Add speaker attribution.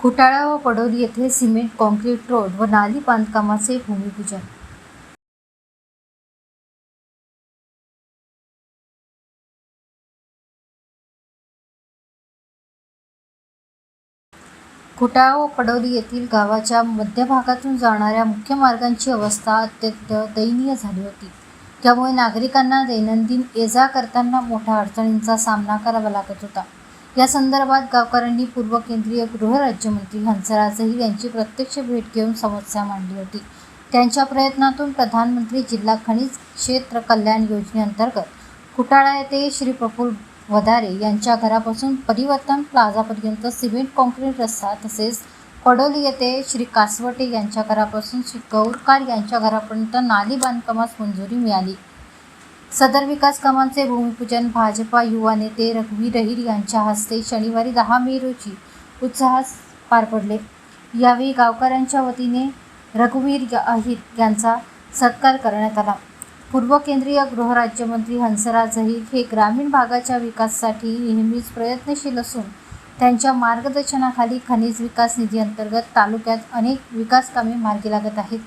Speaker 1: खुटाळा व पडोली येथे cement concrete road व नाली बांधकामाचे भूमिपूजन. खुटाळा व पडोली येथील गावाच्या मध्यभागातून जाणाऱ्या मुख्य मार्गांची अवस्था अत्यंत दयनीय झाली होती. त्यामुळे नागरिकांना दैनंदिन ये-जा करताना मोठ्या अडचणींचा सामना करावा लागत होता. या संदर्भात गावकऱ्यांनी पूर्व केंद्रीय गृहराज्यमंत्री हंसराज अहिर यांची प्रत्यक्ष भेट घेऊन समस्या मांडली होती. त्यांच्या प्रयत्नातून प्रधानमंत्री जिल्हा खनिज क्षेत्र कल्याण योजनेअंतर्गत खुटाळा येथे श्री प्रफुल्ल वधारे यांच्या घरापासून परिवर्तन प्लाझापर्यंत सिमेंट कॉन्क्रीट रस्ता, तसेच पडोली येथे श्री कासवटे यांच्या घरापासून श्री गौरकार यांच्या घरापर्यंत नाली बांधकामास मंजुरी मिळाली. सदर विकास कामांचे भूमिपूजन भाजपा युवा नेते रघुवीर अहिर यांच्या हस्ते शनिवारी 10 मे रोजी उत्साहात पार पडले. यावेळी गावकऱ्यांच्या वतीने रघुवीर अहिर यांचा सत्कार करण्यात आला. पूर्व केंद्रीय गृहराज्यमंत्री हंसराज अहिर हे ग्रामीण भागाच्या विकासासाठी नेहमीच प्रयत्नशील असून त्यांच्या मार्गदर्शनाखाली खनिज विकास निधी अंतर्गत तालुक्यात अनेक विकास कामे मार्गी लागत आहेत.